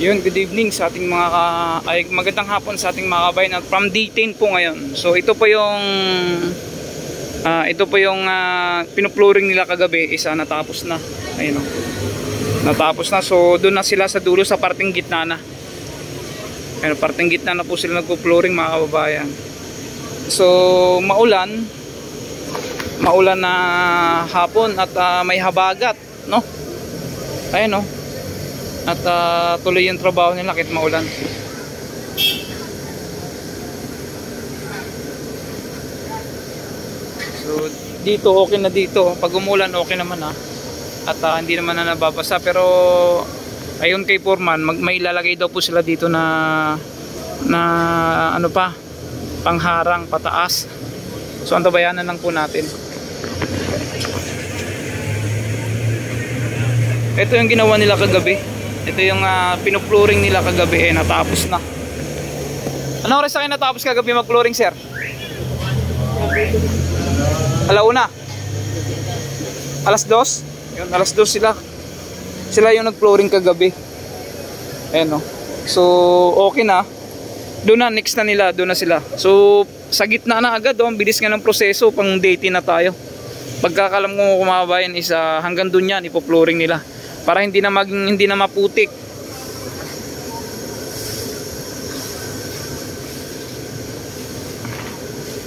Yun, good evening sa ating mga magandang hapon sa ating mga kabayan at from D10 po ngayon. So ito po yung pinupluring nila kagabi, isa natapos na. Ayun, natapos na. So doon na sila sa dulo sa parting gitna na. Ayun, parting gitna na po sila nagpo-flooring mga kababayan. So maulan na hapon at may habagat, no? Ayun, no? At tuloy yung trabaho nila kahit maulan. So dito okay na dito. Pag umulan okay naman at hindi naman na nababasa. Pero ayon kay Foreman, may ilalagay daw po sila dito na ano pa, pangharang pataas. So antabayanan lang po natin. Ito yung ginawa nila kagabi. Ito yung pinupluring nila kagabi, natapos na. Anong oras kayo natapos kagabi mag-flooring, sir? Alauna? Alas 2? Yun, alas 2 sila. Sila yung nag-flooring kagabi. Ayan, no? So okay na. Doon na, next na nila, doon na sila. So sa gitna na agad, ang bilis nga ng proseso, pang dating na tayo. Pagkakalam ko kumabayan is hanggang doon yan, ipo-flooring nila. Para hindi na maputik.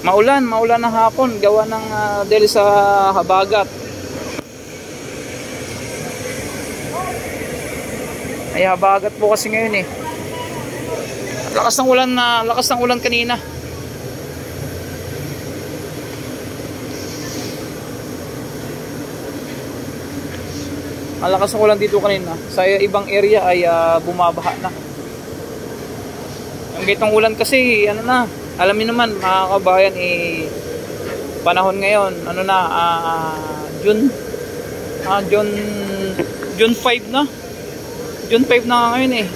Maulan na hapon gawa ng dahil sa habagat. Ay habagat po kasi ngayon eh. Lakas ng ulan kanina. Malakas ang ulan dito kanina. Sa ibang area ay bumabaha na. Ang gitong ulan kasi ano na, alam niyo naman mga kabayan panahon ngayon, ano na, June 5 na. June 5 na ngayon eh.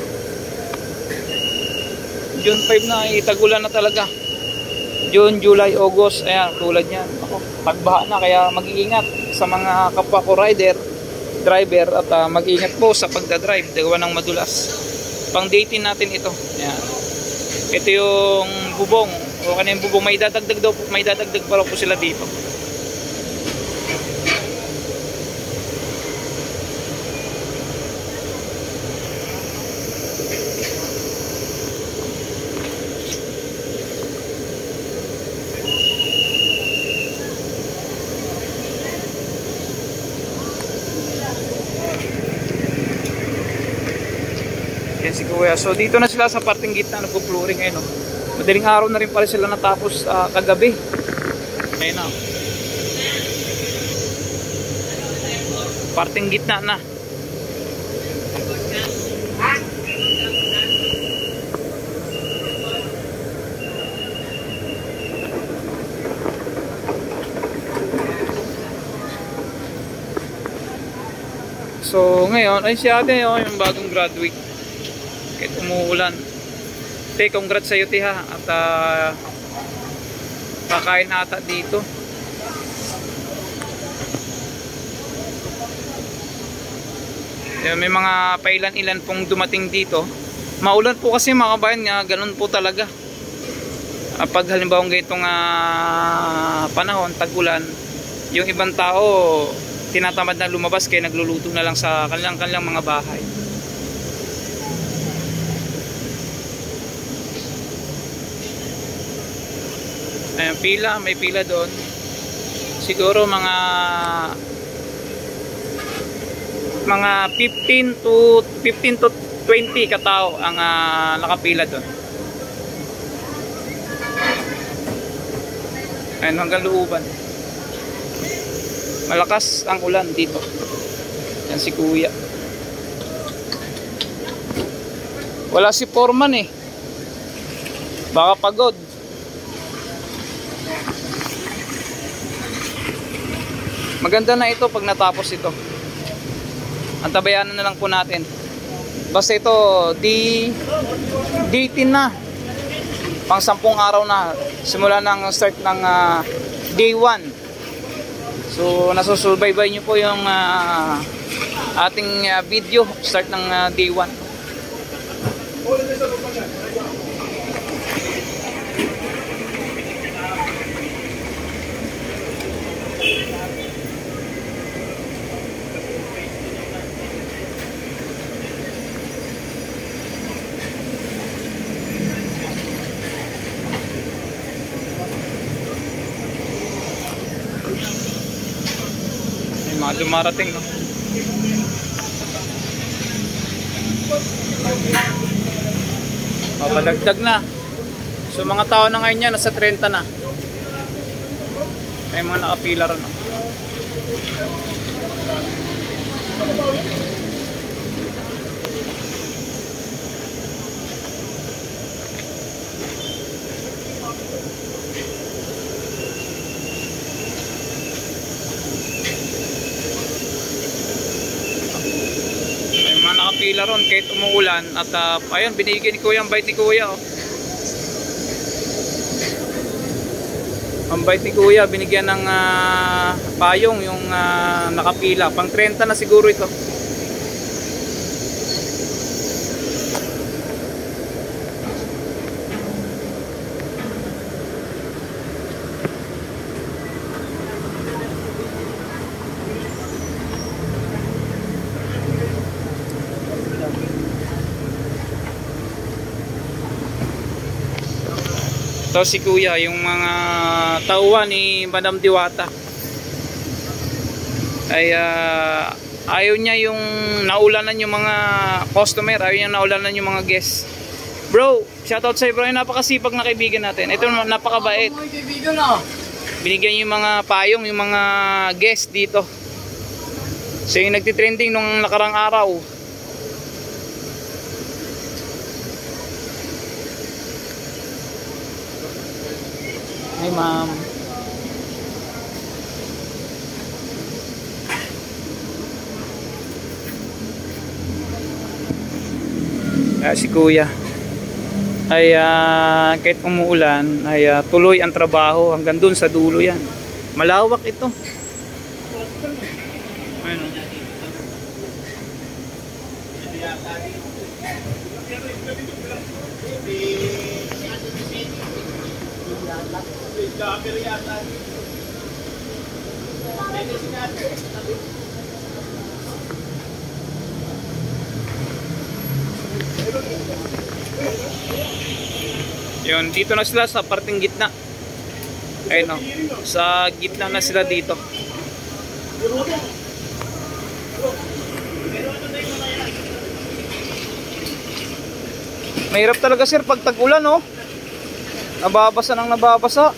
June 5 na, tag-ulan na talaga. June, July, August, ayan, tulad niyan. Ako, tagbaha na, kaya mag-iingat sa mga kapwa ko driver at mag-ingat po sa pagdadrive, gawa ng madulas. Pang dating natin ito. Ayan. Ito yung bubong. O kanina yung bubong, may dadagdag pa rin po sila dito. Si Kuya. So dito na sila sa parting gitna nagpo-flooring ngayon, no? Madaling araw na rin pala sila natapos kagabi. Ayun na. Parting gitna na. So ngayon ay si ate yung bagong graduate. Kahit umuulan. Te, congrats sa'yo, te, ha. At kakain ata dito. May mga pailan-ilan pong dumating dito. Maulan po kasi mga kabayan nga, ganun po talaga. Pag halimbawa ganitong panahon, tag-ulan, yung ibang tao tinatamad na lumabas kaya nagluluto na lang sa kanilang mga bahay. Ayan, may pila doon. Siguro mga 15 to 20 katao ang nakapila doon. Ayan, hanggang looban. Malakas ang ulan dito. Yan si Kuya. Wala si Foreman eh. Baka pagod. Maganda na ito pag natapos ito. Antabayanan na lang po natin. Basta ito, D10 na. Pang 10 araw na. Simula ng start ng day 1. So nasusubaybay nyo po yung ating video start ng day 1. May mga dumarating, no? Padagdag na. So mga tao na ngayon yan, nasa 30 na. May mga nakapila rin, no? Nakapila ron kahit umuulan at ayun, binigyan ni Kuya ang bait ni Kuya, oh. Ang bait ni Kuya, binigyan ng payong yung nakapila. Pang 30 na siguro ito. Ito si Kuya, yung mga tauhan ni Madam Diwata ay ayaw niya yung naulanan yung mga customer, ayaw niya naulanan yung mga guests. Bro, shoutout sa'yo bro, yung napakasipag na kaibigan natin. Ito napakabait. Binigyan yung mga payong, yung mga guests dito. So yung nagtitrending nung nakarang araw. Hi ma'am. Si Kuya ay kahit umuulan ay tuloy ang trabaho hanggang dun sa dulo yan. Malawak ito. Ayun. Yun, dito na sila sa parting gitna. Ayun, oh, sa gitna na sila dito. Mahirap talaga sir pag tag-ulan, oh. Nababasa nang nababasa.